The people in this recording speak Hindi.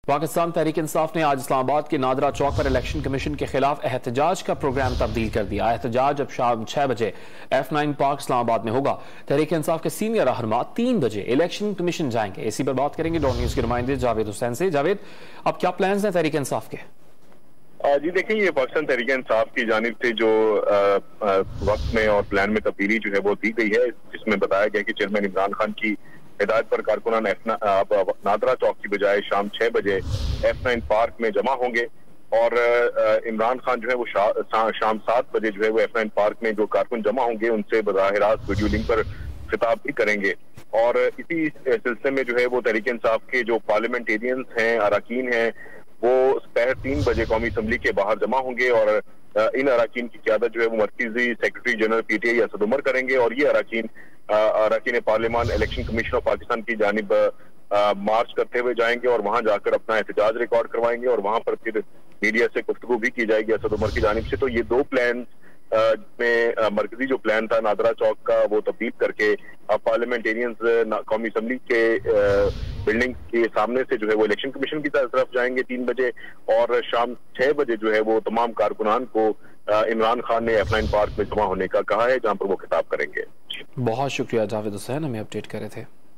पाकिस्तान तहरीक इंसाफ ने आज इस्लामाबाद के नादरा चौक पर इलेक्शन कमीशन के खिलाफ एहतजाज का प्रोग्राम तब्दील कर दिया। एहतजाज अब शाम 6 बजे F9 पार्क इस्लामाबाद में होगा। तहरीक इंसाफ के सीनियर रहनुमा 3 बजे इलेक्शन कमीशन जाएंगे। इसी पर बात करेंगे डॉन न्यूज के नुमाइंदे जावेद हुसैन से। जावेद, अब क्या प्लान है तहरीक इंसाफ के? जी देखिए, ये पाकिस्तान तहरीक इंसाफ की जानिब से जो वक्त में और प्लान में तब्दीली जो है वो दी गई है, जिसमें बताया गया कि चेयरमैन इमरान खान की हिदायत पर कारकुनान नादरा चौक की बजाय शाम 6 बजे F9 पार्क में जमा होंगे और इमरान खान जो है वो शाम 7 बजे जो है वो F9 पार्क में जो कारकुन जमा होंगे उनसे बराह रास्त वीडियो लिंक पर खिताब भी करेंगे। और इसी सिलसिले में जो है वो तहरीक इंसाफ के जो पार्लियामेंटेरियंस हैं, अरकान हैं, वो दोपहर 3 बजे कौमी असम्बली के बाहर जमा होंगे और इन अरकान की क़यादत जो है वो मरकजी secretary general PTI Asad Umar करेंगे और ये अरकान पार्लियामान इलेक्शन कमीशन ऑफ पाकिस्तान की जानिब मार्च करते हुए जाएंगे और वहां जाकर अपना एहतजाज रिकॉर्ड करवाएंगे और वहां पर फिर मीडिया से गुफ्तगू भी की जाएगी असद उमर की जानिब से। तो ये दो प्लान में मरकजी जो प्लान था नादरा चौक का, वो तब्दील करके पार्लियामेंटेरियंस कौमी असम्बली के बिल्डिंग के सामने से जो है वो इलेक्शन कमीशन की तरफ जाएंगे 3 बजे और शाम 6 बजे जो है वो तमाम कारकुनान को इमरान खान ने F9 पार्क में जमा होने का कहा है, जहां पर वो खिताब करेंगे। बहुत शुक्रिया जावेद हुसैन, हमें अपडेट कर रहे थे।